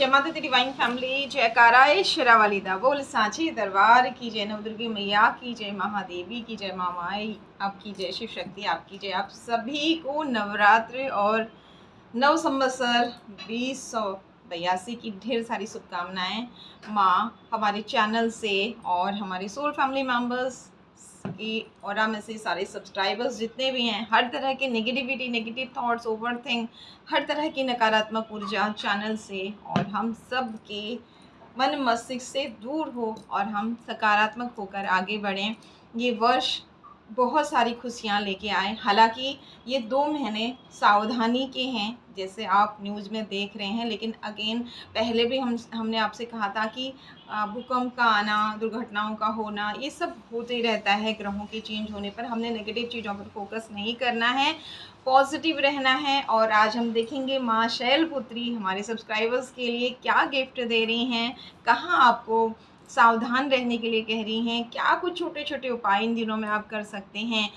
जय माता दी divine family, जयकारा शेरा वाली दा बोल सांची दरबार की जय, नवदुर्गी मैया की जय, महादेवी की जय, मामाई आपकी जय, शिव शक्ति आपकी जय। आप सभी को नवरात्र और नव संवत्सर 2082 की ढेर सारी शुभकामनाएं माँ हमारे चैनल से और हमारे सोल फैमिली मेम्बर्स की और हम ऐसे सारे सब्सक्राइबर्स जितने भी हैं, हर तरह के नेगेटिविटी, नेगेटिव थॉट्स, ओवरथिंक, हर तरह की नकारात्मक ऊर्जा चैनल से और हम सब के मन मस्तिष्क से दूर हो और हम सकारात्मक होकर आगे बढ़ें। ये वर्ष बहुत सारी खुशियाँ लेके आए। हालांकि ये 2 महीने सावधानी के हैं, जैसे आप न्यूज़ में देख रहे हैं, लेकिन अगेन पहले भी हमने आपसे कहा था कि भूकंप का आना, दुर्घटनाओं का होना, ये सब होते रहता है। ग्रहों के चेंज होने पर हमने नेगेटिव चीज़ों पर फोकस नहीं करना है, पॉजिटिव रहना है। और आज हम देखेंगे माँ शैलपुत्री हमारे सब्सक्राइबर्स के लिए क्या गिफ्ट दे रही हैं, कहाँ आपको सावधान रहने के लिए कह रही हैं, क्या कुछ छोटे छोटे उपाय इन दिनों में आप कर सकते हैं।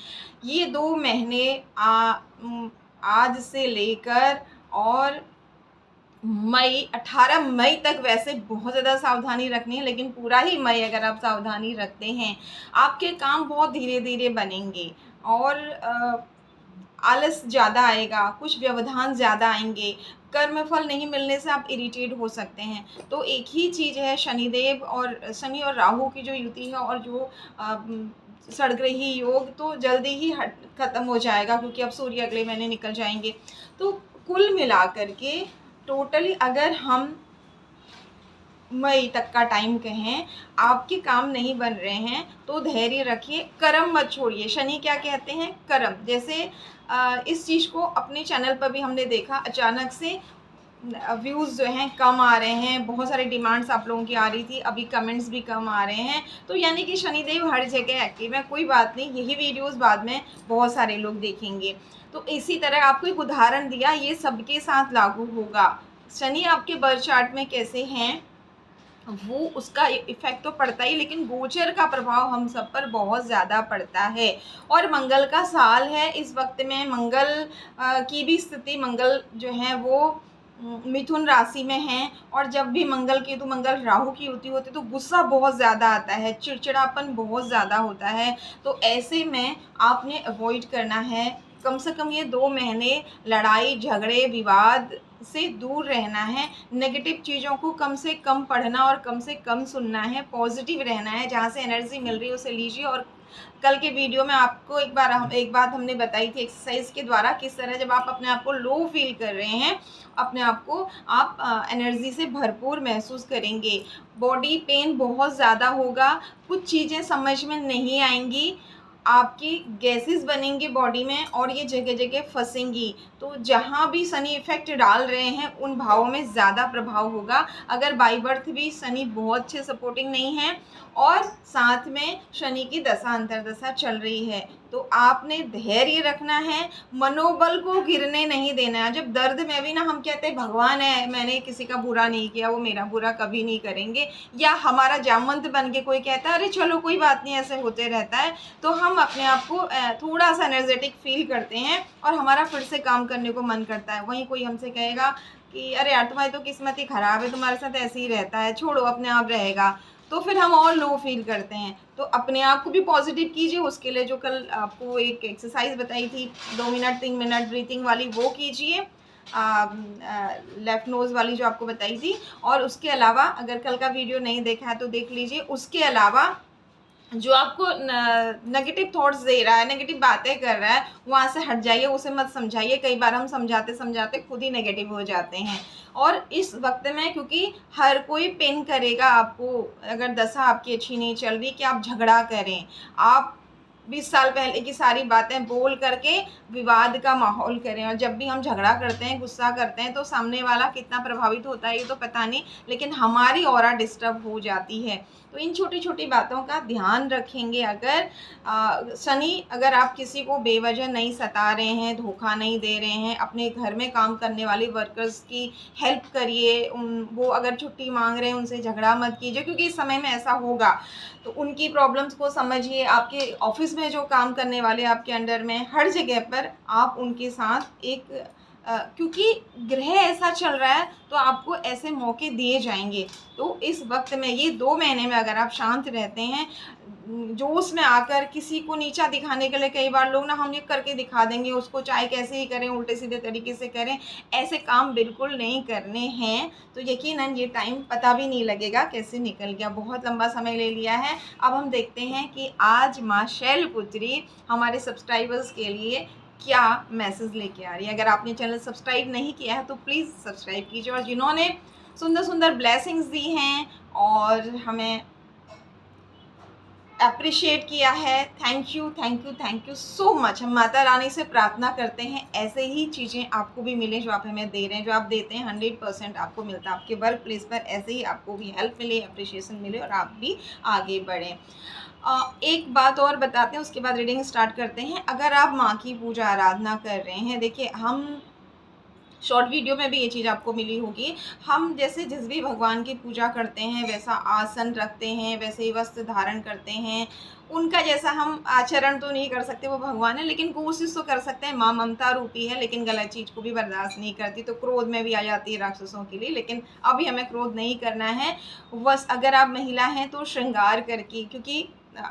ये 2 महीने आज से लेकर और 18 मई तक वैसे बहुत ज़्यादा सावधानी रखनी है, लेकिन पूरा ही मई अगर आप सावधानी रखते हैं, आपके काम बहुत धीरे धीरे बनेंगे और आलस ज़्यादा आएगा, कुछ व्यवधान ज़्यादा आएंगे, कर्मफल नहीं मिलने से आप इरिटेट हो सकते हैं। तो एक ही चीज़ है, शनिदेव और शनि और राहु की जो युति है और जो षडग्रही योग तो जल्दी ही ख़त्म हो जाएगा, क्योंकि अब सूर्य अगले महीने निकल जाएंगे। तो कुल मिलाकर के टोटली अगर हम मई तक का टाइम कहें, आपके काम नहीं बन रहे हैं तो धैर्य रखिए, कर्म मत छोड़िए। शनि क्या कहते हैं? कर्म। जैसे इस चीज़ को अपने चैनल पर भी हमने देखा, अचानक से व्यूज़ जो हैं कम आ रहे हैं, बहुत सारी डिमांड्स आप लोगों की आ रही थी, अभी कमेंट्स भी कम आ रहे हैं। तो यानी कि शनिदेव हर जगह एक्टिव है। कोई बात नहीं, यही वीडियोस बाद में बहुत सारे लोग देखेंगे। तो इसी तरह आपको एक उदाहरण दिया, ये सबके साथ लागू होगा। शनि आपके बर्थ चार्ट में कैसे हैं वो उसका इफेक्ट तो पड़ता ही, लेकिन गोचर का प्रभाव हम सब पर बहुत ज़्यादा पड़ता है। और मंगल का साल है, इस वक्त में मंगल की भी स्थिति, मंगल जो है वो मिथुन राशि में हैं। और जब भी मंगल केतु, मंगल राहु की युति होती है तो गुस्सा बहुत ज़्यादा आता है, चिड़चिड़ापन बहुत ज़्यादा होता है। तो ऐसे में आपने अवॉइड करना है, कम से कम ये 2 महीने लड़ाई झगड़े विवाद से दूर रहना है। नेगेटिव चीज़ों को कम से कम पढ़ना और कम से कम सुनना है, पॉजिटिव रहना है। जहाँ से एनर्जी मिल रही है उसे लीजिए। और कल के वीडियो में आपको एक बात हमने बताई थी एक्सरसाइज के द्वारा, किस तरह जब आप अपने आप को लो फील कर रहे हैं, अपने आप को आप एनर्जी से भरपूर महसूस करेंगे। बॉडी पेन बहुत ज़्यादा होगा, कुछ चीज़ें समझ में नहीं आएंगी, आपकी गैसेस बनेंगी बॉडी में और ये जगह जगह फंसेंगी। तो जहाँ भी शनि इफेक्ट डाल रहे हैं उन भावों में ज़्यादा प्रभाव होगा। अगर बाई बर्थ भी शनि बहुत अच्छे सपोर्टिंग नहीं है और साथ में शनि की दशा अंतरदशा चल रही है, तो आपने धैर्य रखना है, मनोबल को गिरने नहीं देना है। जब दर्द में भी ना हम कहते हैं भगवान है, मैंने किसी का बुरा नहीं किया, वो मेरा बुरा कभी नहीं करेंगे, या हमारा जामवंत बन के कोई कहता है अरे चलो कोई बात नहीं, ऐसे होते रहता है, तो हम अपने आप को थोड़ा सा एनर्जेटिक फील करते हैं और हमारा फिर से काम करने को मन करता है। वहीं कोई हमसे कहेगा कि अरे यार तुम्हारी तो किस्मत ही ख़राब है, तुम्हारे साथ ऐसे ही रहता है, छोड़ो अपने आप रहेगा, तो फिर हम और लो फील करते हैं। तो अपने आप को भी पॉजिटिव कीजिए। उसके लिए जो कल आपको एक एक्सरसाइज बताई थी 2 मिनट 3 मिनट ब्रीथिंग वाली, वो कीजिए, लेफ्ट नोज़ वाली जो आपको बताई थी। और उसके अलावा अगर कल का वीडियो नहीं देखा है तो देख लीजिए। उसके अलावा जो आपको नेगेटिव थॉट्स दे रहा है, नेगेटिव बातें कर रहा है, वहाँ से हट जाइए, उसे मत समझाइए। कई बार हम समझाते समझाते खुद ही नेगेटिव हो जाते हैं। और इस वक्त में क्योंकि हर कोई पेन करेगा आपको, अगर दशा आपकी अच्छी नहीं चल रही कि आप झगड़ा करें, आप 20 साल पहले की सारी बातें बोल करके विवाद का माहौल करें। और जब भी हम झगड़ा करते हैं, गुस्सा करते हैं, तो सामने वाला कितना प्रभावित होता है ये तो पता नहीं, लेकिन हमारी ऑरा डिस्टर्ब हो जाती है। तो इन छोटी छोटी बातों का ध्यान रखेंगे। अगर शनि, अगर आप किसी को बेवजह नहीं सता रहे हैं, धोखा नहीं दे रहे हैं, अपने घर में काम करने वाले वर्कर्स की हेल्प करिए, वो अगर छुट्टी मांग रहे हैं उनसे झगड़ा मत कीजिए, क्योंकि इस समय में ऐसा होगा। तो उनकी प्रॉब्लम्स को समझिए। आपके ऑफिस में जो काम करने वाले आपके अंडर में, हर जगह पर आप उनके साथ एक क्योंकि ग्रह ऐसा चल रहा है तो आपको ऐसे मौके दिए जाएंगे। तो इस वक्त में ये 2 महीने में अगर आप शांत रहते हैं, जोश में आकर किसी को नीचा दिखाने के लिए कई बार लोग ना हम ये करके दिखा देंगे उसको, चाहे कैसे ही करें, उल्टे सीधे तरीके से करें, ऐसे काम बिल्कुल नहीं करने हैं। तो यकीनन ये टाइम पता भी नहीं लगेगा कैसे निकल गया, बहुत लंबा समय ले लिया है। अब हम देखते हैं कि आज माँ शैलपुत्री हमारे सब्सक्राइबर्स के लिए क्या मैसेज लेके आ रही है। अगर आपने चैनल सब्सक्राइब नहीं किया है तो प्लीज़ सब्सक्राइब कीजिए, और जिन्होंने सुंदर सुंदर ब्लेसिंग्स दी हैं और हमें अप्रिशिएट किया है, thank you thank you thank you so much. हम माता रानी से प्रार्थना करते हैं ऐसे ही चीज़ें आपको भी मिले जो आप हमें दे रहे हैं, जो आप देते हैं 100% आपको मिलता है आपके वर्क प्लेस पर। ऐसे ही आपको भी हेल्प मिले, अप्रिशिएशन मिले और आप भी आगे बढ़ें। एक बात और बताते हैं, उसके बाद रीडिंग स्टार्ट करते हैं। अगर आप माँ की पूजा आराधना कर रहे हैं, देखिए हम शॉर्ट वीडियो में भी ये चीज़ आपको मिली होगी, हम जैसे जिस भी भगवान की पूजा करते हैं वैसा आसन रखते हैं, वैसे ही वस्त्र धारण करते हैं, उनका जैसा हम आचरण तो नहीं कर सकते, वो भगवान है, लेकिन कोशिश तो कर सकते हैं। माँ ममता रूपी है लेकिन गलत चीज़ को भी बर्दाश्त नहीं करती, तो क्रोध में भी आ जाती है राक्षसों के लिए, लेकिन अभी हमें क्रोध नहीं करना है। बस अगर आप महिला हैं तो श्रृंगार करके, क्योंकि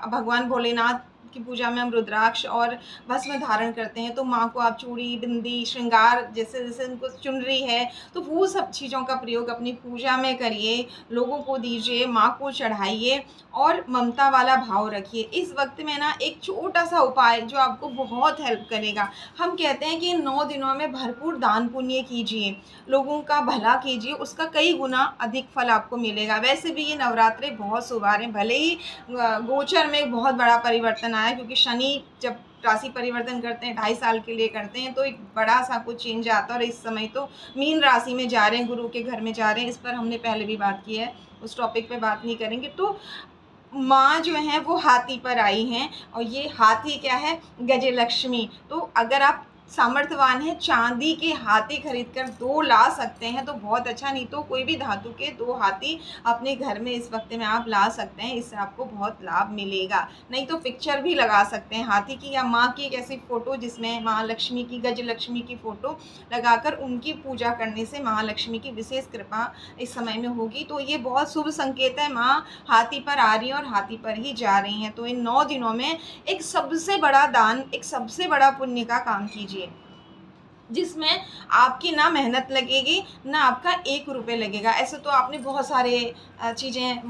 भगवान भोलेनाथ की पूजा में हम रुद्राक्ष और भस्म धारण करते हैं, तो माँ को आप चूड़ी, बिंदी, श्रृंगार, जैसे जैसे उनको चुनरी है, तो वो सब चीज़ों का प्रयोग अपनी पूजा में करिए, लोगों को दीजिए, माँ को चढ़ाइए और ममता वाला भाव रखिए। इस वक्त में ना एक छोटा सा उपाय जो आपको बहुत हेल्प करेगा, हम कहते हैं कि इन 9 दिनों में भरपूर दान पुण्य कीजिए, लोगों का भला कीजिए, उसका कई गुना अधिक फल आपको मिलेगा। वैसे भी ये नवरात्रे बहुत शुभ आ रहे हैं, भले ही गोचर में बहुत बड़ा परिवर्तन आया, क्योंकि शनि जब राशि परिवर्तन करते हैं 2.5 साल के लिए करते हैं, तो एक बड़ा सा कुछ चेंज आता है। और इस समय तो मीन राशि में जा रहे हैं, गुरु के घर में जा रहे हैं, इस पर हमने पहले भी बात की है, उस टॉपिक पे बात नहीं करेंगे। तो माँ जो है वो हाथी पर आई हैं, और ये हाथी क्या है, गजलक्ष्मी। तो अगर आप सामर्थ्यवान है, चांदी के हाथी खरीद कर 2 ला सकते हैं तो बहुत अच्छा, नहीं तो कोई भी धातु के 2 हाथी अपने घर में इस वक्त में आप ला सकते हैं, इससे आपको बहुत लाभ मिलेगा। नहीं तो पिक्चर भी लगा सकते हैं हाथी की, या माँ की एक ऐसी फ़ोटो जिसमें माँ लक्ष्मी की, गजलक्ष्मी की फ़ोटो लगाकर उनकी पूजा करने से माँ लक्ष्मी की विशेष कृपा इस समय में होगी। तो ये बहुत शुभ संकेत है, माँ हाथी पर आ रही हैं और हाथी पर ही जा रही हैं। तो इन 9 दिनों में एक सबसे बड़ा दान, एक सबसे बड़ा पुण्य का काम कीजिए, जिसमें आपकी ना मेहनत लगेगी, ना आपका 1 रुपये लगेगा। ऐसे तो आपने बहुत सारे चीज़ें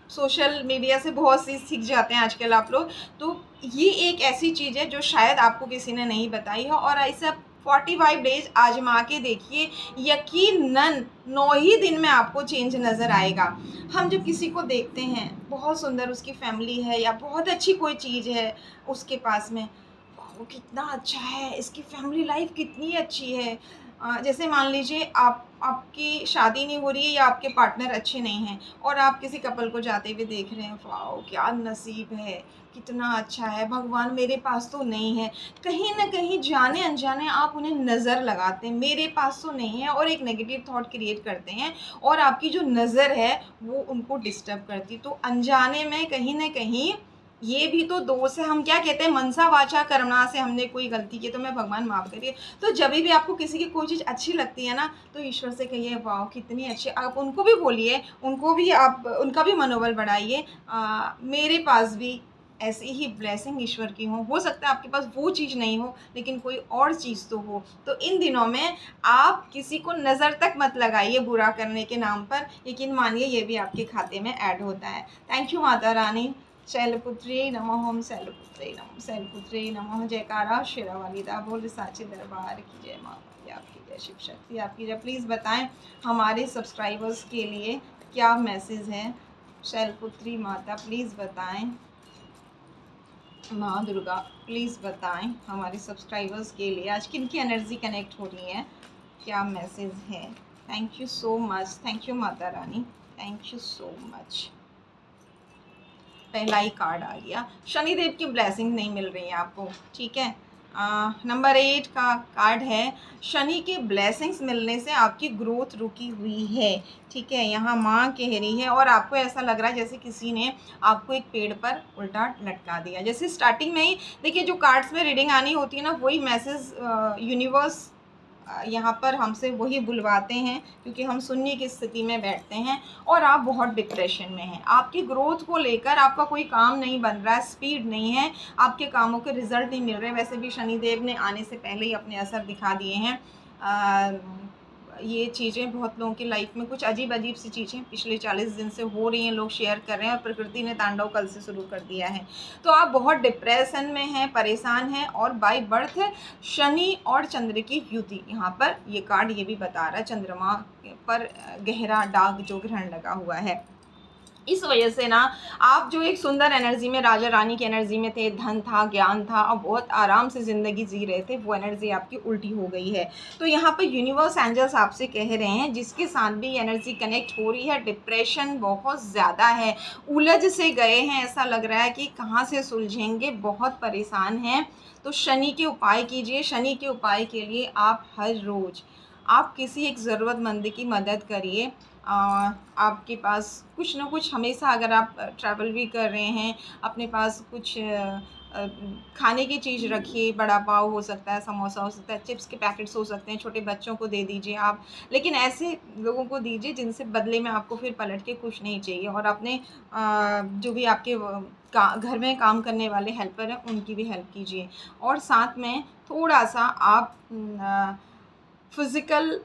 सोशल मीडिया से बहुत सी सीख जाते हैं आजकल आप लोग, तो ये एक ऐसी चीज़ है जो शायद आपको किसी ने नहीं बताई हो, और ऐसा 45 डेज आजमा के देखिए, यकीनन 9 ही दिन में आपको चेंज नज़र आएगा। हम जब किसी को देखते हैं बहुत सुंदर उसकी फैमिली है या बहुत अच्छी कोई चीज़ है उसके पास में, वो कितना अच्छा है, इसकी फैमिली लाइफ कितनी अच्छी है। जैसे मान लीजिए आपकी शादी नहीं हो रही है या आपके पार्टनर अच्छे नहीं हैं, और आप किसी कपल को जाते हुए देख रहे हैं, वाओ क्या नसीब है, कितना अच्छा है, भगवान मेरे पास तो नहीं है। कहीं ना कहीं जाने अनजाने आप उन्हें नज़र लगाते हैं, मेरे पास तो नहीं है, और एक नेगेटिव थॉट क्रिएट करते हैं, और आपकी जो नज़र है वो उनको डिस्टर्ब करती। तो अनजाने में कहीं ना कहीं ये भी तो दोष है। हम क्या कहते हैं, मनसा वाचा कर्मणा से हमने कोई गलती की तो मैं भगवान माफ़ करिए। तो जब भी आपको किसी की कोई चीज़ अच्छी लगती है ना, तो ईश्वर से कहिए वाह कितनी अच्छी, आप उनको भी बोलिए, उनको भी आप उनका भी मनोबल बढ़ाइए, मेरे पास भी ऐसी ही ब्लेसिंग ईश्वर की हो सकता है आपके पास वो चीज़ नहीं हो लेकिन कोई और चीज़ तो हो। तो इन दिनों में आप किसी को नज़र तक मत लगाइए बुरा करने के नाम पर, यकीन मानिए ये भी आपके खाते में ऐड होता है। Thank you Mata Rani. शैलपुत्री नमः, ओम शैलपुत्री नमः, शैलपुत्री नमः। जयकारा शेरावाली दा बोल, साचे दरबार की जय, माता की आपकी जय, शिव शक्ति आपकी जय। प्लीज़ बताएं हमारे सब्सक्राइबर्स के लिए क्या मैसेज है, शैलपुत्री माता प्लीज़ बताएं, माँ दुर्गा प्लीज़ बताएं हमारे सब्सक्राइबर्स के लिए आज किन की एनर्जी कनेक्ट हो रही है, क्या मैसेज है। Thank you so much, thank you Mata Rani, thank you so much. पहला ही कार्ड आ गया, शनिदेव की ब्लेसिंग नहीं मिल रही है आपको, ठीक है, नंबर 8 का कार्ड है, शनि के ब्लेसिंग्स मिलने से आपकी ग्रोथ रुकी हुई है। ठीक है, यहाँ माँ कह रही है और आपको ऐसा लग रहा है जैसे किसी ने आपको एक पेड़ पर उल्टा लटका दिया। जैसे स्टार्टिंग में ही देखिए, जो कार्ड्स में रीडिंग आनी होती है ना, वही मैसेज यूनिवर्स यहाँ पर हमसे वही बुलवाते हैं, क्योंकि हम सुनने की स्थिति में बैठते हैं। और आप बहुत डिप्रेशन में हैं, आपकी ग्रोथ को लेकर आपका कोई काम नहीं बन रहा है, स्पीड नहीं है, आपके कामों के रिजल्ट नहीं मिल रहे। वैसे भी शनिदेव ने आने से पहले ही अपने असर दिखा दिए हैं। ये चीज़ें बहुत लोगों की लाइफ में कुछ अजीब अजीब सी चीज़ें पिछले 40 दिन से हो रही हैं, लोग शेयर कर रहे हैं, और प्रकृति ने तांडव कल से शुरू कर दिया है। तो आप बहुत डिप्रेशन में हैं, परेशान हैं, और बाय बर्थ शनि और चंद्र की युति, यहाँ पर ये कार्ड ये भी बता रहा है, चंद्रमा पर गहरा डार्क जो ग्रहण लगा हुआ है। इस वजह से ना आप जो एक सुंदर एनर्जी में, राजा रानी की एनर्जी में थे, धन था, ज्ञान था, और बहुत आराम से ज़िंदगी जी रहे थे, वो एनर्जी आपकी उल्टी हो गई है। तो यहाँ पर यूनिवर्स एंजल्स आपसे कह रहे हैं, जिसके साथ भी एनर्जी कनेक्ट हो रही है, डिप्रेशन बहुत ज़्यादा है, उलझ से गए हैं, ऐसा लग रहा है कि कहाँ से सुलझेंगे, बहुत परेशान हैं। तो शनि के उपाय कीजिए। शनि के उपाय के लिए आप हर रोज़ आप किसी एक ज़रूरतमंद की मदद करिए। आपके पास कुछ ना कुछ हमेशा, अगर आप ट्रैवल भी कर रहे हैं, अपने पास कुछ खाने की चीज़ रखिए। बड़ा पाव हो सकता है, समोसा हो सकता है, चिप्स के पैकेट्स हो सकते हैं, छोटे बच्चों को दे दीजिए आप, लेकिन ऐसे लोगों को दीजिए जिनसे बदले में आपको फिर पलट के कुछ नहीं चाहिए। और अपने जो भी आपके घर में काम करने वाले हेल्पर हैं, उनकी भी हेल्प कीजिए। और साथ में थोड़ा सा आप फिज़िकल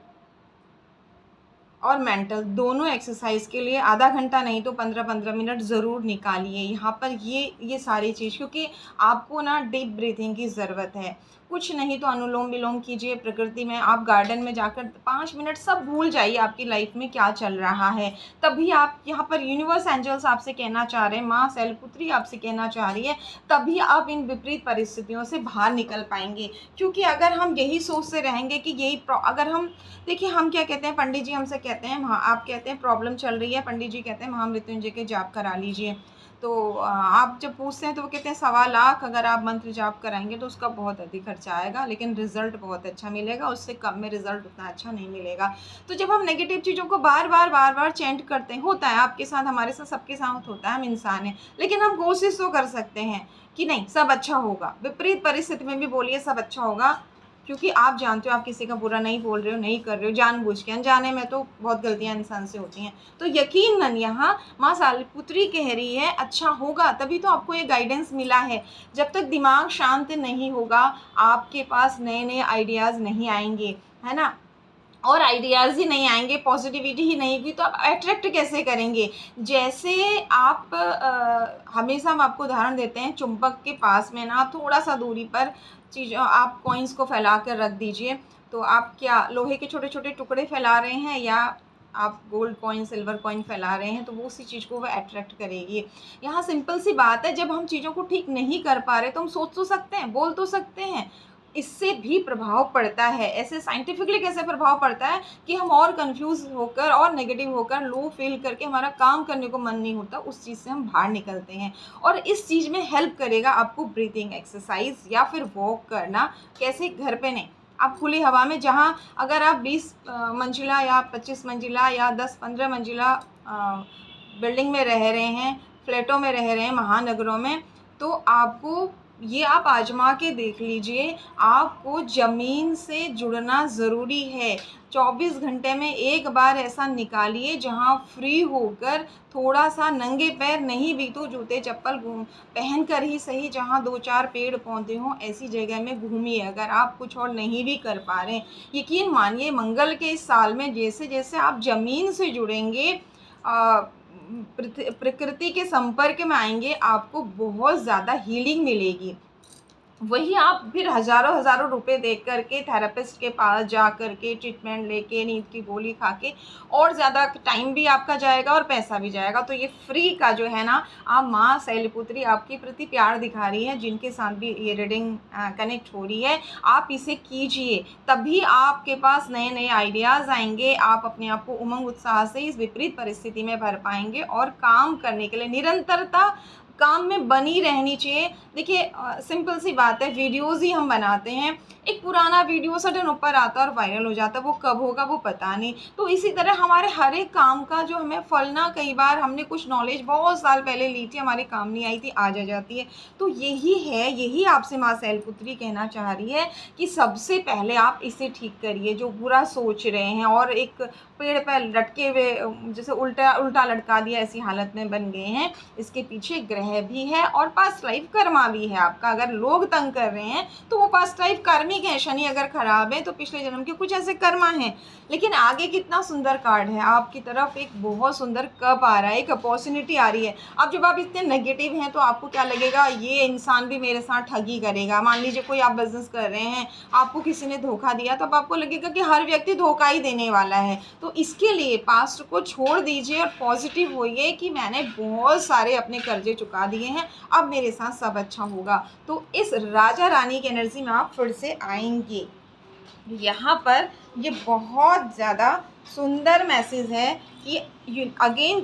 और मेंटल दोनों एक्सरसाइज के लिए आधा घंटा नहीं तो 15-15 मिनट ज़रूर निकालिए। यहाँ पर ये सारी चीज़, क्योंकि आपको ना डीप ब्रीथिंग की ज़रूरत है। कुछ नहीं तो अनुलोम विलोम कीजिए प्रकृति में, आप गार्डन में जाकर 5 मिनट सब भूल जाइए आपकी लाइफ में क्या चल रहा है। तभी आप यहाँ पर यूनिवर्स एंजल्स आपसे कहना चाह रहे हैं, माँ शैलपुत्री आपसे कहना चाह रही है, तभी आप इन विपरीत परिस्थितियों से बाहर निकल पाएंगे। क्योंकि अगर हम यही सोचते रहेंगे कि अगर हम देखिए, हम क्या कहते हैं, पंडित जी हमसे कहते हैं, आप कहते हैं प्रॉब्लम चल रही है, पंडित जी कहते हैं महामृत्युंजय के जाप करा लीजिए। तो आप जब पूछते हैं तो वो कहते हैं 1.25 लाख अगर आप मंत्र जाप कराएंगे तो उसका बहुत अधिक खर्चा आएगा, लेकिन रिजल्ट बहुत अच्छा मिलेगा, उससे कम में रिजल्ट उतना अच्छा नहीं मिलेगा। तो जब हम नेगेटिव चीज़ों को बार बार चेंट करते हैं, होता है आपके साथ, हमारे साथ, सबके साथ होता है, हम इंसान हैं, लेकिन हम कोशिश तो कर सकते हैं कि नहीं सब अच्छा होगा। विपरीत परिस्थिति में भी बोलिए सब अच्छा होगा, क्योंकि आप जानते हो आप किसी का बुरा नहीं बोल रहे हो, नहीं कर रहे हो जानबूझ के, अनजाने में तो बहुत गलतियां इंसान से होती हैं। तो यकीनन यहाँ माँ शैलपुत्री कह रही है अच्छा होगा, तभी तो आपको ये गाइडेंस मिला है। जब तक दिमाग शांत नहीं होगा, आपके पास नए नए आइडियाज़ नहीं आएंगे, है ना, और आइडियाज़ ही नहीं आएंगे, पॉजिटिविटी ही नहीं होगी, तो आप अट्रैक्ट कैसे करेंगे। जैसे आप हमेशा हम आपको उदाहरण देते हैं, चुंबक के पास में ना थोड़ा सा दूरी पर चीज़ आप कॉइन्स को फैला कर रख दीजिए, तो आप क्या लोहे के छोटे छोटे टुकड़े फैला रहे हैं या आप गोल्ड कॉइन सिल्वर कॉइन फैला रहे हैं, तो वो उसी चीज़ को वो अट्रैक्ट करेगी। यहाँ सिंपल सी बात है, जब हम चीज़ों को ठीक नहीं कर पा रहे तो हम सोच तो सकते हैं, बोल तो सकते हैं, इससे भी प्रभाव पड़ता है। ऐसे साइंटिफिकली कैसे प्रभाव पड़ता है कि हम और कंफ्यूज होकर और नेगेटिव होकर लो फील करके हमारा काम करने को मन नहीं होता, उस चीज़ से हम बाहर निकलते हैं। और इस चीज़ में हेल्प करेगा आपको ब्रीथिंग एक्सरसाइज या फिर वॉक करना। कैसे, घर पे नहीं, आप खुली हवा में, जहाँ अगर आप 20 मंजिला या 25 मंजिला या 10-15 मंजिला बिल्डिंग में रह रहे हैं, फ्लैटों में रह रहे हैं, महानगरों में, तो आपको ये आप आजमा के देख लीजिए, आपको ज़मीन से जुड़ना ज़रूरी है। 24 घंटे में एक बार ऐसा निकालिए जहाँ फ्री होकर थोड़ा सा, नंगे पैर नहीं भी तो जूते चप्पल पहन कर ही सही, जहाँ 2-4 पेड़ पौधे हों, ऐसी जगह में घूमिए। अगर आप कुछ और नहीं भी कर पा रहे, यकीन मानिए मंगल के इस साल में जैसे जैसे आप ज़मीन से जुड़ेंगे, प्रकृति के संपर्क में आएंगे, आपको बहुत ज़्यादा हीलिंग मिलेगी। वही आप फिर हज़ारों रुपए दे कर के थेरेपिस्ट के पास जा कर के ट्रीटमेंट लेके, नींद की गोली खा के, और ज़्यादा टाइम भी आपका जाएगा और पैसा भी जाएगा। तो ये फ्री का जो है ना, आप माँ शैलपुत्री आपके प्रति प्यार दिखा रही है, जिनके साथ भी ये रीडिंग कनेक्ट हो रही है, आप इसे कीजिए, तभी आपके पास नए नए आइडियाज़ आएंगे। आप अपने आप को उमंग उत्साह से इस विपरीत परिस्थिति में भर पाएंगे और काम करने के लिए निरंतरता काम में बनी रहनी चाहिए। देखिए सिंपल सी बात है, वीडियोज़ ही हम बनाते हैं, एक पुराना वीडियो सडन ऊपर आता है और वायरल हो जाता है, वो कब होगा वो पता नहीं। तो इसी तरह हमारे हर एक काम का जो हमें फल ना, कई बार हमने कुछ नॉलेज बहुत साल पहले ली थी, हमारे काम नहीं आई थी, आज आ जाती है। तो यही है, यही आपसे माँ शैलपुत्री कहना चाह रही है कि सबसे पहले आप इसे ठीक करिए, जो बुरा सोच रहे हैं और एक पेड़ पर लटके हुए जैसे उल्टा उल्टा लटका दिया ऐसी हालत में बन गए हैं, इसके पीछे ग्रह भी है और पास्ट लाइफ कर्मा भी है आपका। अगर लोग तंग कर रहे हैं तो वो पास्ट लाइफ कार्मिक है, शनि अगर खराब है तो पिछले जन्म के कुछ ऐसे कर्मा हैं। लेकिन आगे कितना सुंदर कार्ड है, आपकी तरफ एक बहुत सुंदर कप आ रहा है, एक अपॉर्चुनिटी आ रही है। अब जब आप इतने नेगेटिव हैं तो आपको क्या लगेगा, ये इंसान भी मेरे साथ ठगी करेगा। मान लीजिए कोई आप बिजनेस कर रहे हैं, आपको किसी ने धोखा दिया, तो अब आपको लगेगा कि हर व्यक्ति धोखा ही देने वाला है। तो इसके लिए पास्ट को छोड़ दीजिए और पॉजिटिव होइए कि मैंने बहुत सारे अपने कर्जे चुका दिए हैं, अब मेरे साथ सब अच्छा होगा। तो इस राजा रानी की एनर्जी में आप फिर से आएंगे। यहाँ पर ये बहुत ज़्यादा सुंदर मैसेज है कि अगेन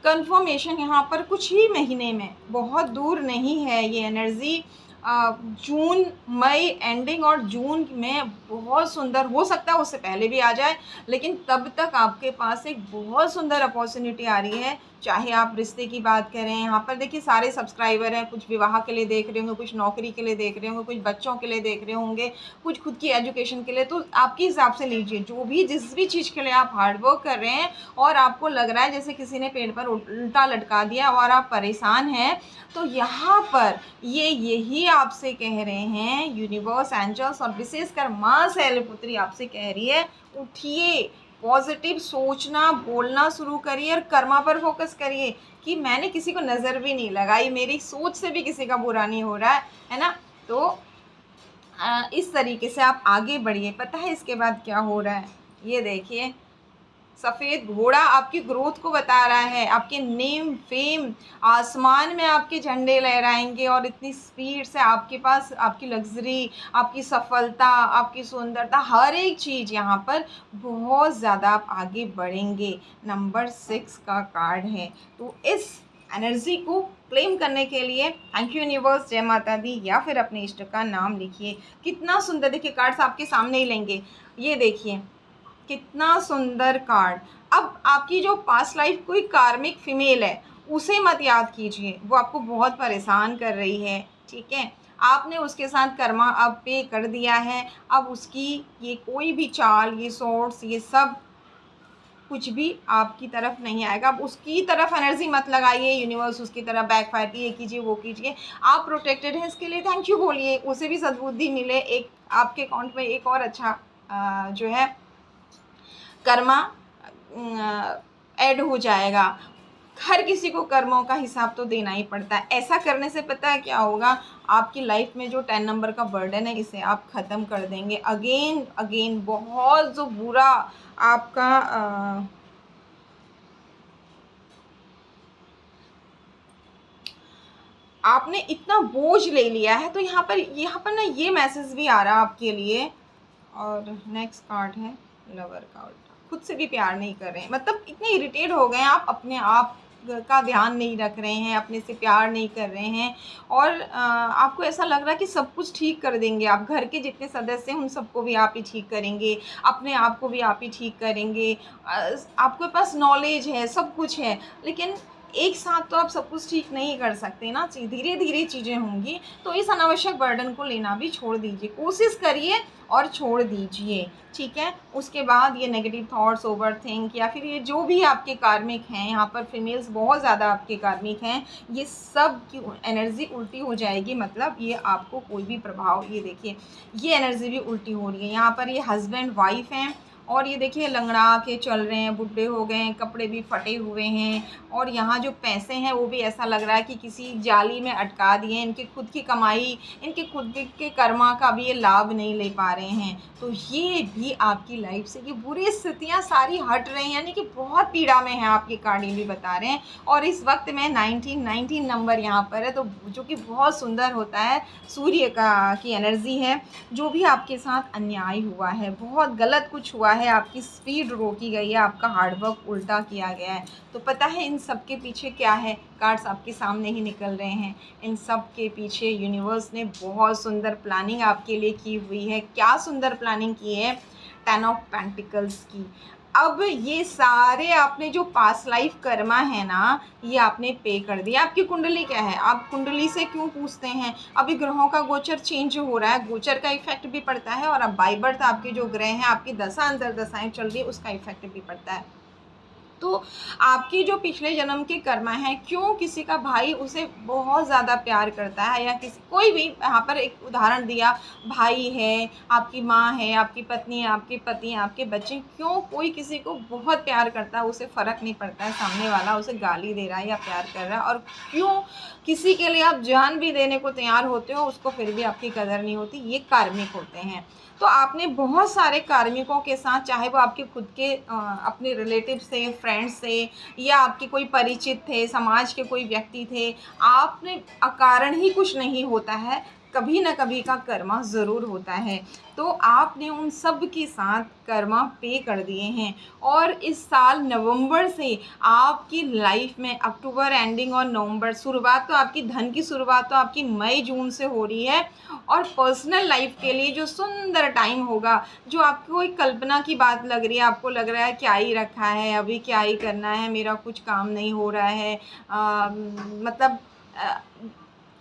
कन्फर्मेशन यहाँ पर कुछ ही महीने में, बहुत दूर नहीं है ये एनर्जी। जून मई एंडिंग और जून में बहुत सुंदर हो सकता है, उससे पहले भी आ जाए, लेकिन तब तक आपके पास एक बहुत सुंदर अपॉर्चुनिटी आ रही है। चाहे आप रिश्ते की बात करें, यहाँ पर देखिए सारे सब्सक्राइबर हैं, कुछ विवाह के लिए देख रहे होंगे, कुछ नौकरी के लिए देख रहे होंगे, कुछ बच्चों के लिए देख रहे होंगे, कुछ खुद की एजुकेशन के लिए। तो आपके हिसाब से लीजिए, जो भी जिस भी चीज़ के लिए आप हार्डवर्क कर रहे हैं और आपको लग रहा है जैसे किसी ने पेड़ पर उल्टा लटका दिया और आप परेशान हैं, तो यहाँ पर ये यही आपसे कह रहे हैं, यूनिवर्स, एंजल्स और विशेषकर माँ शैलपुत्री आपसे कह रही है, उठिए, पॉजिटिव सोचना बोलना शुरू करिए और कर्मा पर फोकस करिए कि मैंने किसी को नज़र भी नहीं लगाई, मेरी सोच से भी किसी का बुरा नहीं हो रहा है ना। तो इस तरीके से आप आगे बढ़िए। पता है इसके बाद क्या हो रहा है, ये देखिए, सफ़ेद घोड़ा आपकी ग्रोथ को बता रहा है, आपके नेम फेम, आसमान में आपके झंडे लहराएंगे और इतनी स्पीड से आपके पास आपकी लग्जरी, आपकी सफलता, आपकी सुंदरता, हर एक चीज़ यहाँ पर बहुत ज़्यादा आप आगे बढ़ेंगे। नंबर 6 का कार्ड है। तो इस एनर्जी को क्लेम करने के लिए थैंक यू यूनिवर्स, जय माता दी, या फिर अपने इष्ट का नाम लिखिए। कितना सुंदर, देखिए कार्ड्स आपके सामने ही लेंगे, ये देखिए कितना सुंदर कार्ड। अब आपकी जो पास्ट लाइफ कोई कार्मिक फीमेल है, उसे मत याद कीजिए, वो आपको बहुत परेशान कर रही है, ठीक है। आपने उसके साथ कर्मा अब पे कर दिया है, अब उसकी ये कोई भी चाल, ये सोर्स, ये सब कुछ भी आपकी तरफ नहीं आएगा। अब उसकी तरफ एनर्जी मत लगाइए, यूनिवर्स उसकी तरफ बैकफायर की, ये कीजिए वो कीजिए। आप प्रोटेक्टेड हैं, इसके लिए थैंक यू बोलिए, उसे भी सद्बुद्धि मिले, एक आपके अकाउंट में एक और अच्छा जो है कर्मा ऐड हो जाएगा। हर किसी को कर्मों का हिसाब तो देना ही पड़ता है। ऐसा करने से पता है क्या होगा, आपकी लाइफ में जो 10 नंबर का बर्डन है, इसे आप ख़त्म कर देंगे। अगेन बहुत जो बुरा आपका आपने इतना बोझ ले लिया है, तो यहाँ पर ना ये मैसेज भी आ रहा है आपके लिए। और नेक्स्ट कार्ड है लवर का उल्टा, खुद से भी प्यार नहीं कर रहे हैं, मतलब इतने इरिटेट हो गए हैं आप, अपने आप का ध्यान नहीं रख रहे हैं, अपने से प्यार नहीं कर रहे हैं, और आपको ऐसा लग रहा है कि सब कुछ ठीक कर देंगे आप, घर के जितने सदस्य हैं उन सबको भी आप ही ठीक करेंगे, अपने आप को भी आप ही ठीक करेंगे। आपके पास नॉलेज है, सब कुछ है, लेकिन एक साथ तो आप सब कुछ ठीक नहीं कर सकते ना, धीरे धीरे चीज़ें होंगी। तो इस अनावश्यक बर्डन को लेना भी छोड़ दीजिए, कोशिश करिए और छोड़ दीजिए, ठीक है। उसके बाद ये नेगेटिव थॉट्स, ओवर थिंक, या फिर ये जो भी आपके कार्मिक हैं, यहाँ पर फीमेल्स बहुत ज़्यादा आपके कार्मिक हैं, ये सब की एनर्जी उल्टी हो जाएगी, मतलब ये आपको कोई भी प्रभाव, ये देखिए ये एनर्जी भी उल्टी हो रही है। यहाँ पर ये हस्बैंड वाइफ हैं और ये देखिए लंगड़ा के चल रहे हैं, बुढ़े हो गए हैं, कपड़े भी फटे हुए हैं, और यहाँ जो पैसे हैं वो भी ऐसा लग रहा है कि किसी जाली में अटका दिए, इनकी खुद की कमाई, इनके खुद के कर्मा का भी ये लाभ नहीं ले पा रहे हैं। तो ये भी आपकी लाइफ से ये बुरी स्थितियाँ सारी हट रही हैं, यानी कि बहुत पीड़ा में है आप, ये कार्ड भी बता रहे हैं। और इस वक्त में 19 नंबर यहाँ पर है, तो जो कि बहुत सुंदर होता है, सूर्य की एनर्जी है। जो भी आपके साथ अन्याय हुआ है, बहुत गलत कुछ हुआ है, आपकी स्पीड रोकी गई है, आपका हार्डवर्क उल्टा किया गया है। तो पता है इन सब के पीछे क्या है? कार्ड्स आपके सामने ही निकल रहे हैं। इन सब के पीछे यूनिवर्स ने बहुत सुंदर प्लानिंग आपके लिए की हुई है। क्या सुंदर प्लानिंग की है? 10 ऑफ पेंटिकल्स की। अब ये सारे आपने जो पास्ट लाइफ कर्मा है ना, ये आपने पे कर दिया। आपकी कुंडली क्या है? आप कुंडली से क्यों पूछते हैं? अभी ग्रहों का गोचर चेंज हो रहा है, गोचर का इफेक्ट भी पड़ता है, और अब बाय बर्थ आपके जो ग्रह हैं, आपकी दशा अंतर दशाएं चल रही है, उसका इफेक्ट भी पड़ता है। तो आपकी जो पिछले जन्म के कर्म हैं, क्यों किसी का भाई उसे बहुत ज़्यादा प्यार करता है, या किसी कोई भी, यहाँ पर एक उदाहरण दिया, भाई है, आपकी माँ है, आपकी पत्नी है, आपके पति हैं, आपके बच्चे, क्यों कोई किसी को बहुत प्यार करता है, उसे फ़र्क नहीं पड़ता है सामने वाला उसे गाली दे रहा है या प्यार कर रहा है, और क्यों किसी के लिए आप जान भी देने को तैयार होते हो, उसको फिर भी आपकी कदर नहीं होती। ये कार्मिक होते हैं। तो आपने बहुत सारे कार्मिकों के साथ, चाहे वो आपके खुद के अपने रिलेटिव से, फ्रेंड्स से, या आपके कोई परिचित थे, समाज के कोई व्यक्ति थे, आपने अकारण ही कुछ नहीं होता है, कभी ना कभी का कर्मा ज़रूर होता है। तो आपने उन सब के साथ कर्मा पे कर दिए हैं, और इस साल नवंबर से आपकी लाइफ में, अक्टूबर एंडिंग और नवंबर, शुरुआत तो आपकी धन की शुरुआत तो आपकी मई जून से हो रही है, और पर्सनल लाइफ के लिए जो सुंदर टाइम होगा, जो आपको एक कल्पना की बात लग रही है, आपको लग रहा है क्या ही रखा है, अभी क्या ही करना है, मेरा कुछ काम नहीं हो रहा है, मतलब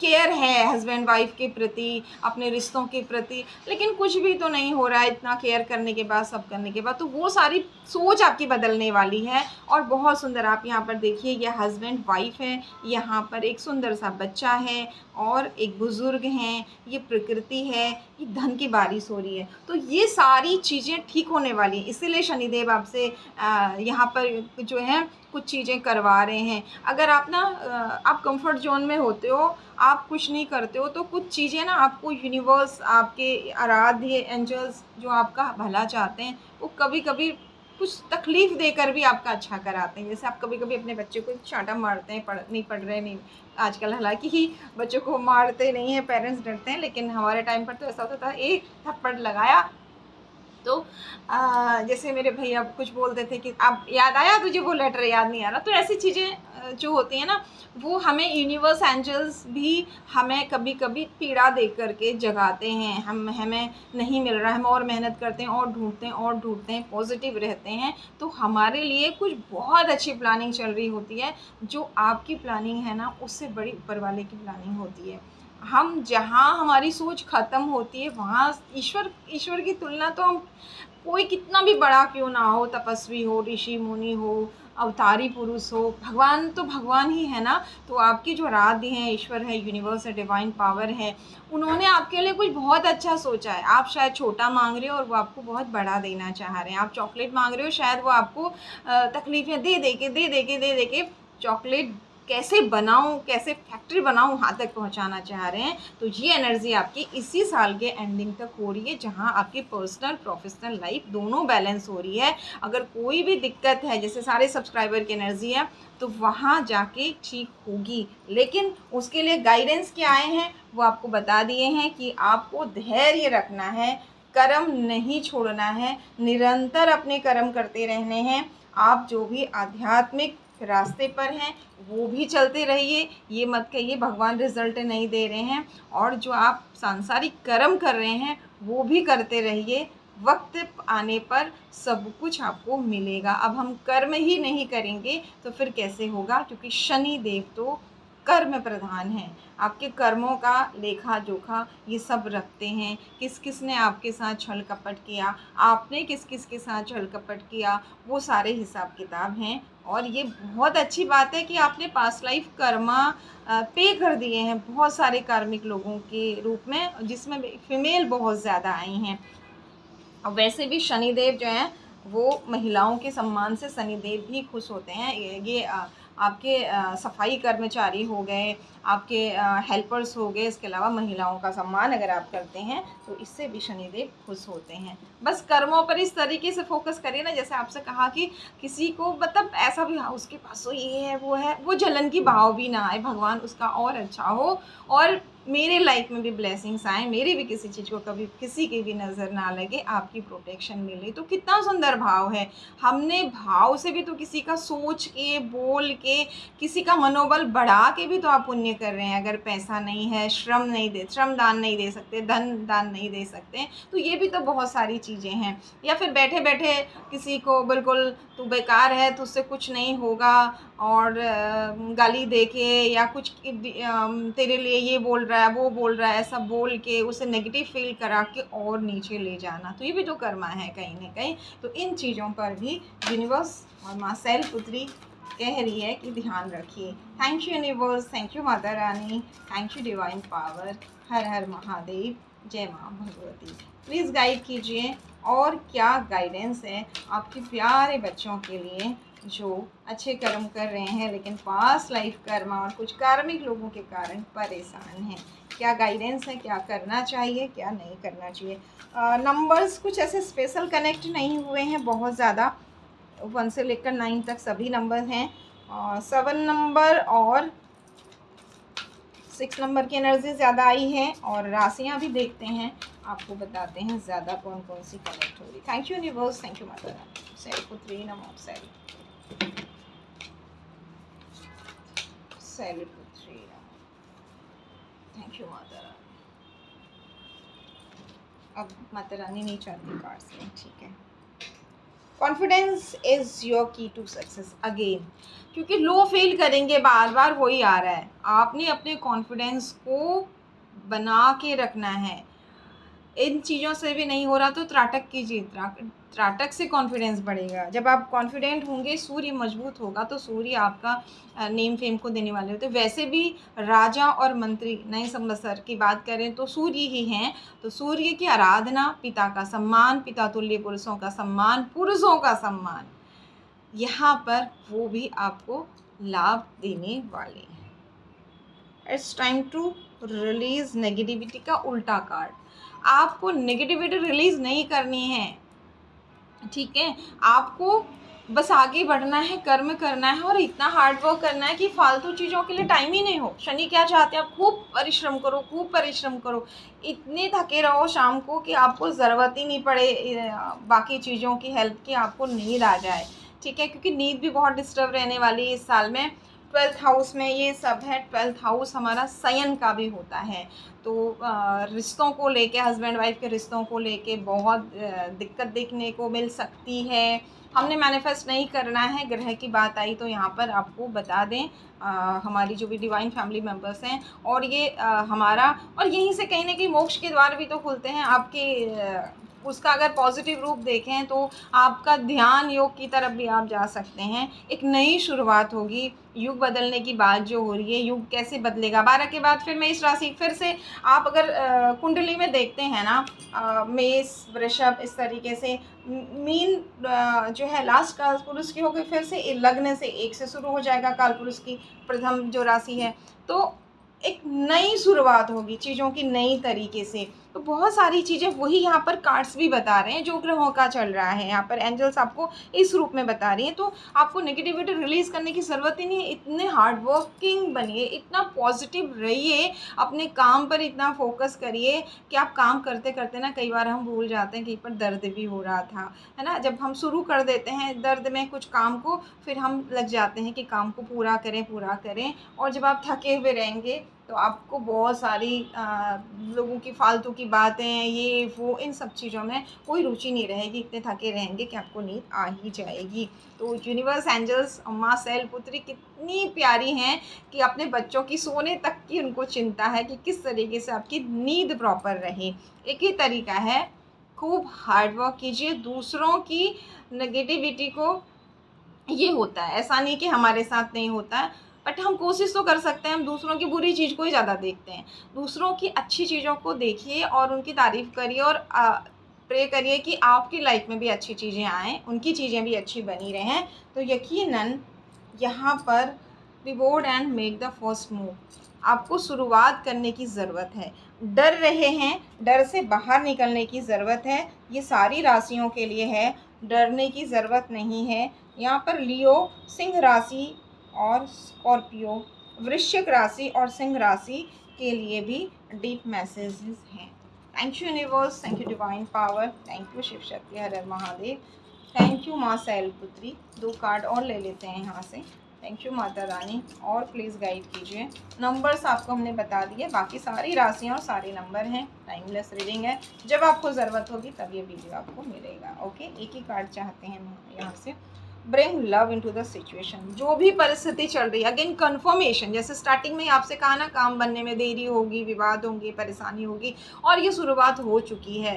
केयर है हस्बैंड वाइफ के प्रति, अपने रिश्तों के प्रति, लेकिन कुछ भी तो नहीं हो रहा है, इतना केयर करने के बाद, सब करने के बाद, तो वो सारी सोच आपकी बदलने वाली है। और बहुत सुंदर, आप यहाँ पर देखिए, ये हस्बैंड वाइफ है, यहाँ पर एक सुंदर सा बच्चा है, और एक बुज़ुर्ग हैं, ये प्रकृति है, ये धन की बारिश हो रही है। तो ये सारी चीज़ें ठीक होने वाली हैं, इसीलिए शनिदेव आपसे यहाँ पर जो है कुछ चीज़ें करवा रहे हैं। अगर आप ना आप कंफर्ट जोन में होते हो, आप कुछ नहीं करते हो, तो कुछ चीज़ें ना आपको यूनिवर्स, आपके आराध्य एंजल्स जो आपका भला चाहते हैं, वो कभी कभी कुछ तकलीफ़ देकर भी आपका अच्छा कराते हैं। जैसे आप कभी कभी अपने बच्चे को चांटा मारते हैं, नहीं पढ़ रहे, नहीं, आजकल हालांकि ही बच्चों को मारते नहीं हैं, पेरेंट्स डरते हैं, लेकिन हमारे टाइम पर तो ऐसा होता था, एक थप्पड़ लगाया तो जैसे मेरे भैया कुछ बोलते थे कि अब याद आया तुझे, वो लेटर याद नहीं आ रहा। तो ऐसी चीज़ें जो होती हैं ना, वो हमें यूनिवर्स एंजल्स भी हमें कभी कभी पीड़ा दे करके जगाते हैं। हमें नहीं मिल रहा है, हम और मेहनत करते हैं, और ढूंढते हैं, और ढूंढते हैं, पॉजिटिव रहते हैं, तो हमारे लिए कुछ बहुत अच्छी प्लानिंग चल रही होती है। जो आपकी प्लानिंग है ना, उससे बड़ी ऊपर वाले की प्लानिंग होती है। हम जहाँ हमारी सोच ख़त्म होती है, वहाँ ईश्वर की तुलना तो हम, कोई कितना भी बड़ा क्यों ना हो, तपस्वी हो, ऋषि मुनि हो, अवतारी पुरुष हो, भगवान तो भगवान ही है ना। तो आपके जो आराध्य हैं, ईश्वर है, यूनिवर्स है, डिवाइन पावर है, उन्होंने आपके लिए कुछ बहुत अच्छा सोचा है। आप शायद छोटा मांग रहे हो और वो आपको बहुत बड़ा देना चाह रहे हैं। आप चॉकलेट मांग रहे हो, शायद वो आपको तकलीफ़ें दे दे के चॉकलेट कैसे बनाऊं, कैसे फैक्ट्री बनाऊं, वहाँ तक पहुँचाना चाह रहे हैं। तो ये एनर्जी आपकी इसी साल के एंडिंग तक हो रही है, जहाँ आपकी पर्सनल प्रोफेशनल लाइफ दोनों बैलेंस हो रही है। अगर कोई भी दिक्कत है, जैसे सारे सब्सक्राइबर की एनर्जी है, तो वहाँ जाके ठीक होगी। लेकिन उसके लिए गाइडेंस क्या आए हैं, वो आपको बता दिए हैं कि आपको धैर्य रखना है, कर्म नहीं छोड़ना है, निरंतर अपने कर्म करते रहने हैं। आप जो भी आध्यात्मिक रास्ते पर हैं, वो भी चलते रहिए। ये मत कहिए भगवान रिजल्ट नहीं दे रहे हैं, और जो आप सांसारिक कर्म कर रहे हैं, वो भी करते रहिए। वक्त आने पर सब कुछ आपको मिलेगा। अब हम कर्म ही नहीं करेंगे तो फिर कैसे होगा, क्योंकि शनि देव तो कर्म प्रधान है। आपके कर्मों का लेखा जोखा ये सब रखते हैं। किस किस ने आपके साथ छल कपट किया, आपने किस किस के साथ छल कपट किया, वो सारे हिसाब किताब हैं। और ये बहुत अच्छी बात है कि आपने पास्ट लाइफ कर्मा पे कर दिए हैं बहुत सारे कार्मिक लोगों के रूप में, जिसमें फीमेल बहुत ज़्यादा आई हैं। और वैसे भी शनिदेव जो हैं, वो महिलाओं के सम्मान से शनिदेव भी खुश होते हैं। ये आपके सफाई कर्मचारी हो गए, आपके हेल्पर्स हो गए, इसके अलावा महिलाओं का सम्मान अगर आप करते हैं, तो इससे भी शनिदेव खुश होते हैं। बस कर्मों पर इस तरीके से फोकस करिए ना, जैसे आपसे कहा कि किसी को मतलब ऐसा भी, हाँ उसके पास तो ये है, वो है, वो जलन की भाव भी ना आए, भगवान उसका और अच्छा हो, और मेरे लाइफ में भी ब्लेसिंग्स आए, मेरी भी किसी चीज़ को कभी किसी की भी नज़र ना लगे, आपकी प्रोटेक्शन मिले। तो कितना सुंदर भाव है। हमने भाव से भी तो किसी का सोच के, बोल के, किसी का मनोबल बढ़ा के भी तो आप पुण्य कर रहे हैं। अगर पैसा नहीं है, श्रम दान नहीं दे सकते, धन दान नहीं दे सकते, तो ये भी तो बहुत सारी चीज़ें हैं। या फिर बैठे बैठे किसी को बिल्कुल तू बेकार है, तुझसे कुछ नहीं होगा, और गाली दे के या कुछ तेरे लिए ये बोल रहा है, वो बोल रहा है, ऐसा बोल के उसे नेगेटिव फील करा के और नीचे ले जाना, तो ये भी तो कर्मा है कहीं ना कहीं। तो इन चीज़ों पर भी यूनिवर्स और माँ शैलपुत्री कह रही है कि ध्यान रखिए। Thank you universe, thank you Mata Rani, thank you divine power. हर हर महादेव, जय माँ भगवती। प्लीज़ गाइड कीजिए और क्या गाइडेंस है आपके प्यारे बच्चों के लिए जो अच्छे कर्म कर रहे हैं लेकिन पास्ट लाइफ कर्मा और कुछ कार्मिक लोगों के कारण परेशान हैं। क्या गाइडेंस है, क्या करना चाहिए, क्या नहीं करना चाहिए। नंबर्स कुछ ऐसे स्पेशल कनेक्ट नहीं हुए हैं बहुत ज़्यादा, 1 से लेकर 9 तक सभी नंबर हैं। 7 नंबर और 6 नंबर की एनर्जी ज़्यादा आई है, और राशियाँ भी देखते हैं, आपको बताते हैं ज़्यादा कौन कौन सी कनेक्ट हो रही। Thank you universe, thank you Mata Rani. Shailputri NaMo Shailputri NaMo. Thank you Mata Rani. अब माता रानी नहीं चाहती कार्ड्स में, ठीक है। कॉन्फिडेंस इज़ योर की टू सक्सेस अगेन, क्योंकि लो फील करेंगे बार बार, वही आ रहा है। आपने अपने कॉन्फिडेंस को बना के रखना है। इन चीज़ों से भी नहीं हो रहा तो त्राटक कीजिए, त्राटक से कॉन्फिडेंस बढ़ेगा। जब आप कॉन्फिडेंट होंगे, सूर्य मजबूत होगा, तो सूर्य आपका नेम फेम को देने वाले होते हैं। वैसे भी राजा और मंत्री नए संवत्सर की बात करें तो सूर्य ही हैं। तो सूर्य की आराधना, पिता का सम्मान, पिता तुल्य पुरुषों का सम्मान, पुरुषों का सम्मान, यहाँ पर वो भी आपको लाभ देने वाले हैं। It's time to release negativity का उल्टा कार्ड। आपको नेगेटिविटी रिलीज नहीं करनी है, ठीक है। आपको बस आगे बढ़ना है, कर्म करना है, और इतना हार्ड वर्क करना है कि फालतू चीज़ों के लिए टाइम ही नहीं हो। शनि क्या चाहते हैं, आप खूब परिश्रम करो, खूब परिश्रम करो, इतने थके रहो शाम को कि आपको ज़रूरत ही नहीं पड़े बाकी चीज़ों की हेल्प की, आपको नींद आ जाए, ठीक है। क्योंकि नींद भी बहुत डिस्टर्ब रहने वाली है इस साल में। 12th हाउस में ये सब है। 12th हाउस हमारा शयन का भी होता है। तो रिश्तों को लेके, हस्बैंड वाइफ के रिश्तों को लेके बहुत दिक्कत देखने को मिल सकती है। हमने मैनिफेस्ट नहीं करना है, ग्रह की बात आई तो यहाँ पर आपको बता दें, हमारी जो भी डिवाइन फैमिली मेम्बर्स हैं, और ये हमारा, और यहीं से कहीं ना कहीं मोक्ष के द्वार भी तो खुलते हैं आपके। उसका अगर पॉजिटिव रूप देखें तो आपका ध्यान योग की तरफ भी आप जा सकते हैं। एक नई शुरुआत होगी। युग बदलने की बात जो हो रही है, युग कैसे बदलेगा 12 के बाद, फिर मेष राशि फिर से आप अगर कुंडली में देखते हैं ना, मेष वृषभ इस तरीके से, मीन जो है लास्ट काल पुरुष की होगी, फिर से लग्न से 1 से शुरू हो जाएगा काल पुरुष की प्रथम जो राशि है। तो एक नई शुरुआत होगी चीज़ों की नई तरीके से। तो बहुत सारी चीज़ें वही यहाँ पर कार्ड्स भी बता रहे हैं जो ग्रहों का चल रहा है। यहाँ पर एंजल्स आपको इस रूप में बता रही हैं। तो आपको नेगेटिविटी रिलीज़ करने की ज़रूरत ही नहीं है। इतने हार्ड वर्किंग बनिए, इतना पॉजिटिव रहिए, अपने काम पर इतना फोकस करिए कि आप काम करते करते ना, कई बार हम भूल जाते हैं, कहीं पर दर्द भी हो रहा था, है ना। जब हम शुरू कर देते हैं दर्द में कुछ काम को, फिर हम लग जाते हैं कि काम को पूरा करें, और जब आप थके हुए रहेंगे तो आपको बहुत सारी लोगों की फालतू की बातें, ये वो, इन सब चीज़ों में कोई रुचि नहीं रहेगी। इतने थके रहेंगे कि आपको नींद आ ही जाएगी। तो यूनिवर्स, एंजल्स, माँ शैलपुत्री कितनी प्यारी हैं कि अपने बच्चों की सोने तक की उनको चिंता है कि किस तरीके से आपकी नींद प्रॉपर रहे। एक ही तरीका है, खूब हार्ड वर्क कीजिए। दूसरों की नेगेटिविटी को, ये होता है, ऐसा नहीं कि हमारे साथ नहीं होता है, बट हम कोशिश तो कर सकते हैं। हम दूसरों की बुरी चीज़ को ही ज़्यादा देखते हैं। दूसरों की अच्छी चीज़ों को देखिए और उनकी तारीफ़ करिए, और प्रे करिए कि आपकी लाइफ में भी अच्छी चीज़ें आएँ, उनकी चीज़ें भी अच्छी बनी रहें। तो यकीनन यहाँ पर reward and make the first move, आपको शुरुआत करने की ज़रूरत है। डर रहे हैं, डर से बाहर निकलने की ज़रूरत है। ये सारी राशियों के लिए है, डरने की ज़रूरत नहीं है। यहाँ पर लियो, सिंह राशि और स्कॉर्पियो, वृश्चिक राशि और सिंह राशि, के लिए भी डीप मैसेजेस हैं। Thank you universe, thank you divine power, thank you Shiv Shakti, हर हर महादेव, थैंक यू माँ शैलपुत्री। 2 कार्ड और ले लेते हैं यहाँ से। थैंक यू माता रानी, और प्लीज़ गाइड कीजिए। नंबर्स आपको हमने बता दिए, बाकी सारी राशियाँ और सारे नंबर हैं। टाइमलेस रीडिंग है, जब आपको ज़रूरत होगी तब ये वीडियो आपको मिलेगा। ओके, एक ही कार्ड चाहते हैं हम यहाँ से। Bring love into the situation, जो भी परिस्थिति चल रही है, अगेन कन्फर्मेशन, जैसे स्टार्टिंग में ही आपसे कहा ना, काम बनने में देरी होगी, विवाद होंगे, परेशानी होगी, और ये शुरुआत हो चुकी है।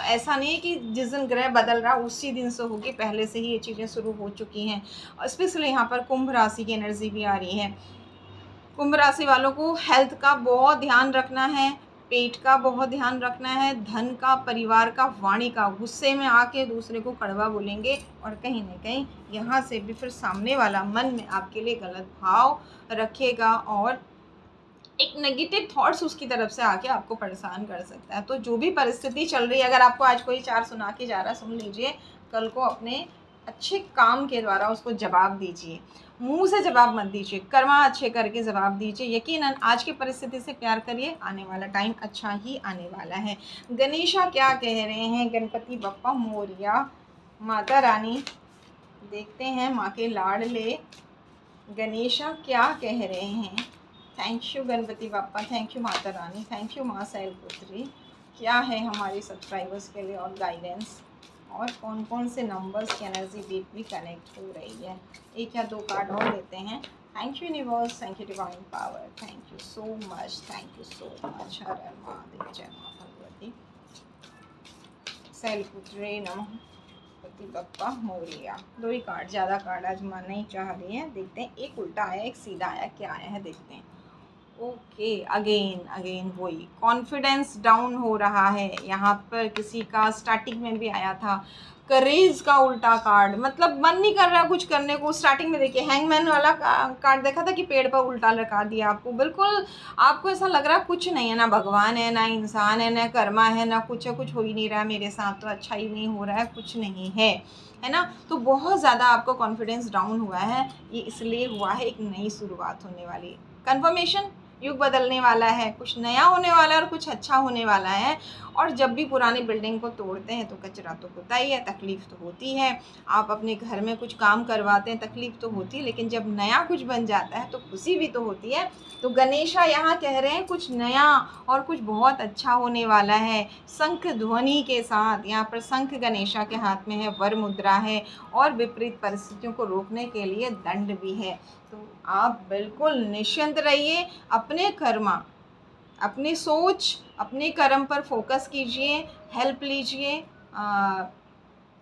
ऐसा नहीं है कि जिस दिन ग्रह बदल रहा उसी दिन से होगी, पहले से ही ये चीज़ें शुरू हो चुकी हैं। स्पेशली यहाँ पर कुंभ राशि की एनर्जी भी आ रही है। कुंभ राशि वालों को हेल्थ का बहुत ध्यान रखना है, पेट का बहुत ध्यान रखना है, धन का, परिवार का, वाणी का। गुस्से में आके दूसरे को कड़वा बोलेंगे और कहीं ना कहीं यहाँ से भी फिर सामने वाला मन में आपके लिए गलत भाव रखेगा और एक नेगेटिव थॉट्स उसकी तरफ से आके आपको परेशान कर सकता है। तो जो भी परिस्थिति चल रही है, अगर आपको आज कोई 4 सुना के जा रहा, सुन लीजिए, कल को अपने अच्छे काम के द्वारा उसको जवाब दीजिए। मुंह से जवाब मत दीजिए, कर्मा अच्छे करके जवाब दीजिए। यकीनन आज की परिस्थिति से प्यार करिए, आने वाला टाइम अच्छा ही आने वाला है। गणेशा क्या कह रहे हैं? गणपति बप्पा मोरिया, माता रानी, देखते हैं माँ के लाडले गणेशा क्या कह रहे हैं। Thank you Ganpati Bappa, thank you Mata Rani, thank you माँ शैलपुत्री। क्या है हमारे सब्सक्राइबर्स के लिए और गाइडेंस, और कौन कौन से नंबर्स की एनर्जी डीपली कनेक्ट हो रही है। 1 या 2 कार्ड और लेते हैं। Thank you universe, thank you divine power, thank you so much, thank you so much. हर हर महादेव, जय माँ भगवती। शैलपुत्री नमः, गणपति बप्पा मोरिया। 2 ही कार्ड, ज़्यादा कार्ड आज मां नहीं चाह रही है। देखते हैं, एक उल्टा आया, एक सीधा आया, क्या आया है देखते हैं। ओके, अगेन वही कॉन्फिडेंस डाउन हो रहा है। यहाँ पर किसी का स्टार्टिंग में भी आया था करेज का उल्टा कार्ड, मतलब मन नहीं कर रहा कुछ करने को। स्टार्टिंग में देखिए हैंगमैन वाला कार्ड देखा था कि पेड़ पर उल्टा लटका दिया आपको। बिल्कुल आपको ऐसा लग रहा कुछ नहीं है, ना भगवान है, ना इंसान है, ना कर्मा है, ना कुछ है, कुछ हो ही नहीं रहा है मेरे साथ, तो अच्छा ही नहीं हो रहा है, कुछ नहीं है ना। तो बहुत ज़्यादा आपको कॉन्फिडेंस डाउन हुआ है। ये इसलिए हुआ है, एक नई शुरुआत होने वाली है। कन्फर्मेशन, युग बदलने वाला है, कुछ नया होने वाला है और कुछ अच्छा होने वाला है। और जब भी पुरानी बिल्डिंग को तोड़ते हैं तो कचरा तो होता ही है, तकलीफ़ तो होती है। आप अपने घर में कुछ काम करवाते हैं, तकलीफ़ तो होती है, लेकिन जब नया कुछ बन जाता है तो खुशी भी तो होती है। तो गणेशा यहाँ कह रहे हैं कुछ नया और कुछ बहुत अच्छा होने वाला है। शंख ध्वनि के साथ, यहाँ पर शंख गणेशा के हाथ में है, वर मुद्रा है, और विपरीत परिस्थितियों को रोकने के लिए दंड भी है। तो आप बिल्कुल निश्चिंत रहिए, अपने कर्मा, अपनी सोच, अपने कर्म पर फोकस कीजिए, हेल्प लीजिए।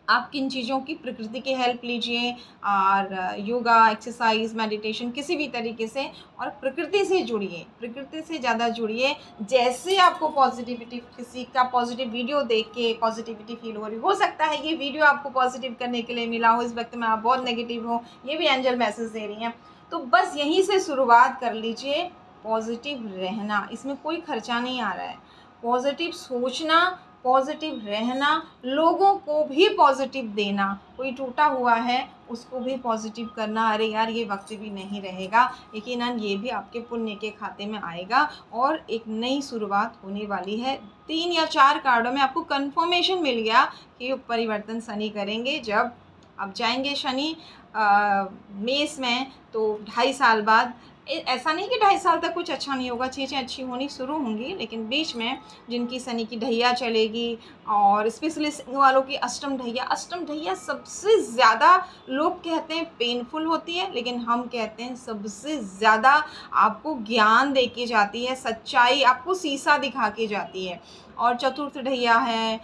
आप किन चीज़ों की, प्रकृति की हेल्प लीजिए, और योगा, एक्सरसाइज, मेडिटेशन, किसी भी तरीके से, और प्रकृति से जुड़िए, प्रकृति से ज़्यादा जुड़िए। जैसे आपको पॉजिटिविटी, किसी का पॉजिटिव वीडियो देख के पॉजिटिविटी फील हो रही हो सकता है ये वीडियो आपको पॉजिटिव करने के लिए मिला हो, इस वक्त में आप बहुत नेगेटिव हो, ये भी एंजल मैसेज दे रही हैं। तो बस यहीं से शुरुआत कर लीजिए, पॉजिटिव रहना, इसमें कोई खर्चा नहीं आ रहा है। पॉजिटिव सोचना, पॉजिटिव रहना, लोगों को भी पॉजिटिव देना, कोई टूटा हुआ है उसको भी पॉजिटिव करना। अरे यार ये वक्त भी नहीं रहेगा, यकीनन ये भी आपके पुण्य के खाते में आएगा और एक नई शुरुआत होने वाली है। 3 या 4 कार्डों में आपको कंफर्मेशन मिल गया कि युग परिवर्तन शनि करेंगे। जब अब जाएंगे शनि मेष में, तो 2.5 साल बाद, ऐसा नहीं कि 2.5 साल तक कुछ अच्छा नहीं होगा, चीज़ें अच्छी होनी शुरू होंगी, लेकिन बीच में जिनकी शनि की ढैया चलेगी, और स्पेशली सिंह वालों की अष्टम ढैया सबसे ज़्यादा लोग कहते हैं पेनफुल होती है, लेकिन हम कहते हैं सबसे ज़्यादा आपको ज्ञान दे के जाती है, सच्चाई, आपको शीशा दिखा के जाती है। और चतुर्थ ढैया है,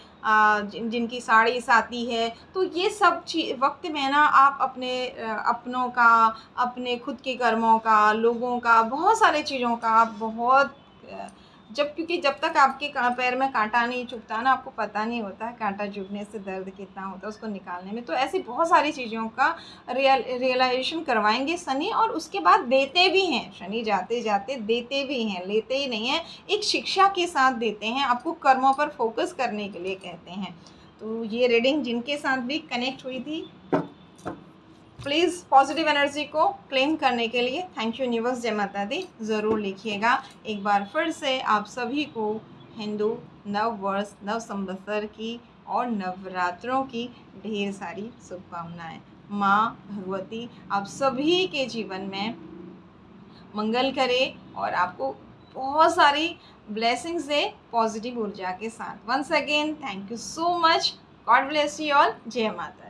जिनकी साढ़े साथी है। तो ये सब वक्त में ना आप अपने अपनों का, अपने खुद के कर्मों का, लोगों का, बहुत सारे चीज़ों का आप बहुत क्योंकि जब तक आपके पैर में कांटा नहीं चुभता ना, आपको पता नहीं होता कांटा चुभने से दर्द कितना होता है उसको निकालने में। तो ऐसी बहुत सारी चीज़ों का रियलाइजेशन करवाएंगे शनि, और उसके बाद देते भी हैं। शनि जाते जाते देते भी हैं, लेते ही नहीं हैं, एक शिक्षा के साथ देते हैं, आपको कर्मों पर फोकस करने के लिए कहते हैं। तो ये रीडिंग जिनके साथ भी कनेक्ट हुई थी प्लीज़ पॉजिटिव एनर्जी को क्लेम करने के लिए थैंक यू यूनिवर्स, जय माता दी ज़रूर लिखिएगा। एक बार फिर से आप सभी को हिंदू नव वर्ष, नव संवत्सर की और नवरात्रों की ढेर सारी शुभकामनाएं। माँ भगवती आप सभी के जीवन में मंगल करे और आपको बहुत सारी ब्लेसिंग्स दे पॉजिटिव ऊर्जा के साथ। Once again thank you so much. God bless you all. जय माता।